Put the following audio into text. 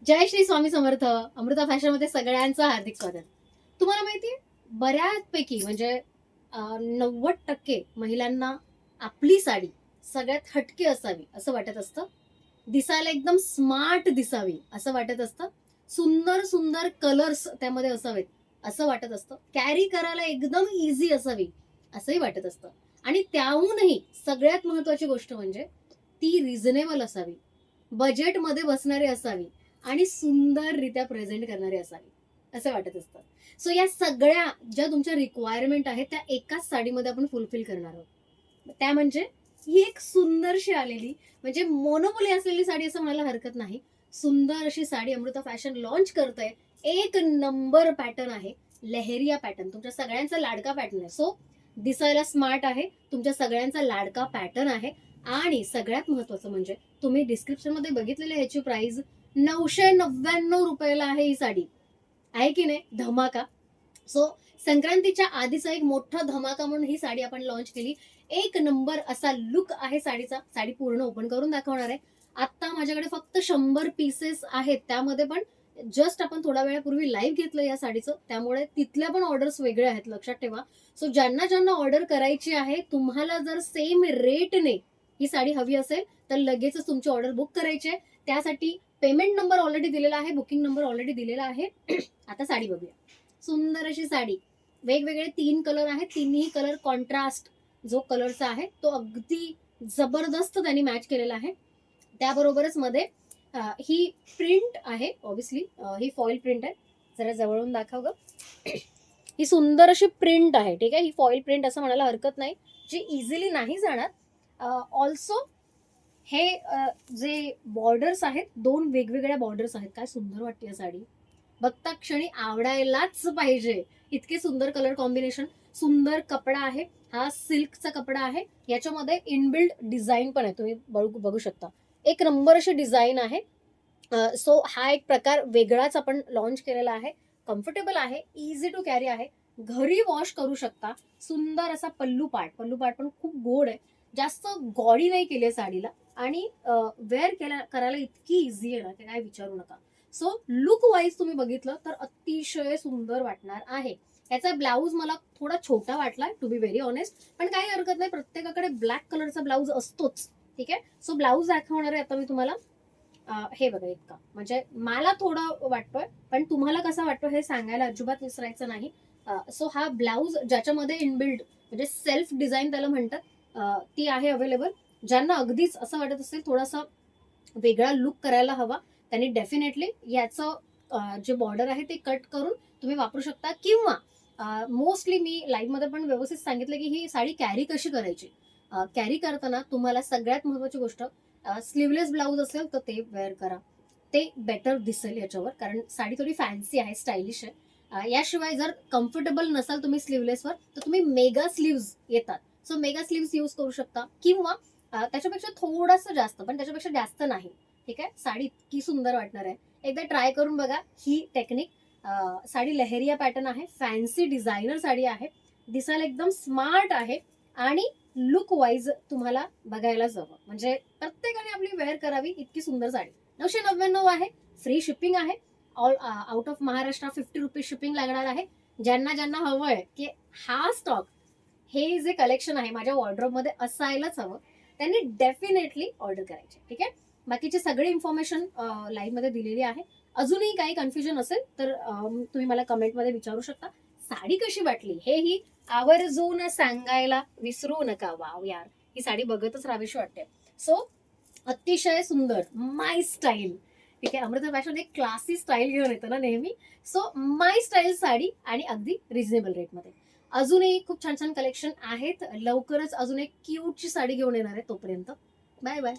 जय Shri Swami Samarth. Amruta fashion मध्ये सगळ्यांचं हार्दिक स्वागत. तुम्हाला माहितीये, बऱ्याचपैकी म्हणजे 90% महिलांना आपली साडी सगळ्यात हटके असावी असं वाटत असतं. दिसायला एकदम स्मार्ट दिसावी असं वाटत असतं. सुंदर सुंदर कलर्स त्यामध्ये असावेत असं वाटत असतं. कॅरी करायला एकदम इझी असावी असंही वाटत असतं. आणि त्याहूनही सगळ्यात महत्वाची गोष्ट म्हणजे ती रिझनेबल असावी, बजेटमध्ये बसणारी असावी आणि सुंदररित्या प्रेझेंट करणारी असावी असं वाटत असतं. सो या सगळ्या ज्या तुमच्या रिक्वायरमेंट आहेत त्या एकाच साडीमध्ये आपण फुलफिल करणार आहोत. त्या म्हणजे ही एक सुंदरशी आलेली, म्हणजे मोनोपोली असलेली साडी असं म्हणायला हरकत नाही. सुंदर अशी साडी अमृता फॅशन लॉन्च करतंय. एक नंबर पॅटर्न आहे, लेहेरिया पॅटर्न. तुमच्या सगळ्यांचा लाडका पॅटर्न आहे. सो दिसायला स्मार्ट आहे, तुमच्या सगळ्यांचा लाडका पॅटर्न आहे. आणि सगळ्यात महत्वाचं म्हणजे तुम्ही डिस्क्रिप्शन मध्ये बघितलेले ह्याची प्राइस 999 रुपयाला आहे ही साडी. आहे की नाही धमाका. सो संक्रांतीच्या आधीचा एक मोठा धमाका म्हणून ही साडी आपण लॉन्च केली. एक नंबर असा लुक आहे साडीचा. साडी पूर्ण ओपन करून दाखवणार आहे. आता माझ्याकडे फक्त 100 पीसेस आहेत. त्यामध्ये पण जस्ट आपण थोड्या वेळापूर्वी लाईव्ह घेतलं या साडीचं, त्यामुळे तिथल्या पण ऑर्डर्स वेगळ्या आहेत, लक्षात ठेवा. सो ज्यांना ज्यांना ऑर्डर करायची आहे, तुम्हाला जर सेम रेटने ही साडी हवी असेल तर लगेचच तुमची ऑर्डर बुक करायची आहे. त्यासाठी पेमेंट नंबर ऑलरेडी दिलेला आहे, बुकिंग नंबर ऑलरेडी दिलेला आहे. आता साडी बघूया. सुंदर अशी साडी, वेगवेगळे 3 कलर आहेत. तिन्ही कलर कॉन्ट्रास्ट जो कलरचा आहे तो अगदी जबरदस्त त्यांनी मॅच केलेला आहे. त्याबरोबरच मध्ये ही प्रिंट आहे, ऑब्विसली ही फॉईल प्रिंट आहे. जरा जवळून दाखव ग. ही सुंदर अशी प्रिंट आहे, ठीक आहे. ही फॉईल प्रिंट असं म्हणायला हरकत नाही, जी इझिली नाही जाणार. ऑल्सो हे जे बॉर्डर्स आहेत, 2 वेगवेगळ्या बॉर्डर्स आहेत. काय सुंदर वाटते साडी, बघता क्षणी आवडायलाच पाहिजे. इतके सुंदर कलर कॉम्बिनेशन, सुंदर कपडा आहे. हा सिल्कचा कपडा आहे. याच्यामध्ये इनबिल्ट डिझाईन पण आहे, तुम्ही बघू शकता. एक नंबर अशी डिझाईन आहे. सो हा एक प्रकार वेगळाच आपण लॉन्च केलेला आहे. कम्फर्टेबल आहे, इझी टू कॅरी आहे, घरी वॉश करू शकता. सुंदर असा पल्लू पाट पण खूप गोड आहे. जास्त गॉडी नाही केली आहे साडीला. आणि वेअर करायला इतकी इझी आहे ना, ते काय विचारू नका. सो लुक वाईज तुम्ही बघितलं तर अतिशय सुंदर वाटणार आहे. याचा ब्लाऊज मला थोडा छोटा वाटला, टू बी व्हेरी ऑनेस्ट, पण काही हरकत नाही. प्रत्येकाकडे ब्लॅक कलरचा ब्लाऊज असतोच, ठीक आहे. सो ब्लाऊज दाखवणार आहे आता मी तुम्हाला. हे बघा, इतका म्हणजे मला थोडं वाटतोय, पण तुम्हाला कसा वाटतो हे सांगायला अजिबात विसरायचं नाही. सो हा ब्लाऊज ज्याच्यामध्ये इनबिल्ड म्हणजे सेल्फ डिझाईन त्याला म्हणतात, ती आहे अवेलेबल. ज्यांना अगदीच असं वाटत असेल थोडासा वेगळा लुक करायला हवा, त्यांनी डेफिनेटली याचं जे बॉर्डर आहे ते कट करून तुम्ही वापरू शकता. किंवा मोस्टली मी लाईव्ह मध्ये पण व्यवस्थित सांगितलं की ही साडी कॅरी कशी करायची. कॅरी करताना तुम्हाला सगळ्यात महत्वाची गोष्ट, स्लीवलेस ब्लाऊज असेल तर ते वेअर करा, ते बेटर दिसेल याच्यावर, कारण साडी थोडी फॅन्सी आहे, स्टायलिश आहे. याशिवाय जर कम्फर्टेबल नसाल तुम्ही स्लीवलेसवर, तर तुम्ही मेगा स्लीव्ज येतात, सो मेगा स्लीव्स यूज करू शकता. किंवा त्याच्यापेक्षा थोडंसं जास्त, पण त्याच्यापेक्षा जास्त नाही, ठीक आहे. साडी इतकी सुंदर वाटणार आहे, एकदा ट्राय करून बघा ही टेक्निक. साडी लेहेरिया पॅटर्न आहे, फॅन्सी डिझायनर साडी आहे, दिसायला एकदम स्मार्ट आहे. आणि लुक वाईज तुम्हाला बघायला जावं, म्हणजे प्रत्येकाने आपली वेअर करावी इतकी सुंदर साडी. 999 आहे, फ्री शिपिंग आहे. All out of Maharashtra 50 rupees shipping लागणार आहे. ज्यांना ज्यांना हवंय की हा स्टॉक, हे जे कलेक्शन आहे माझ्या वॉर्डरोबमध्ये असायलाच हवं, त्यांनी डेफिनेटली ऑर्डर करायचे, ठीक आहे. बाकीची सगळी इन्फॉर्मेशन लाईव्ह मध्ये दिलेली आहे. अजूनही काही कन्फ्युजन असेल तर तुम्ही मला कमेंटमध्ये विचारू शकता. साडी कशी वाटली हेही आवर्जून सांगायला विसरू नका. वाव यार, ही साडी बघतच राहावीशी वाटते. सो अतिशय सुंदर, माय स्टाईल, ठीक आहे. अमृता फॅशन एक क्लासी स्टाईल घेऊन येतं ना नेहमी. सो माय स्टाईल साडी आणि अगदी रिझनेबल रेटमध्ये. अजूनही खूप छान छान कलेक्शन आहेत. लवकरच अजून एक क्यूटची साडी घेऊन येणार आहे. तोपर्यंत बाय बाय.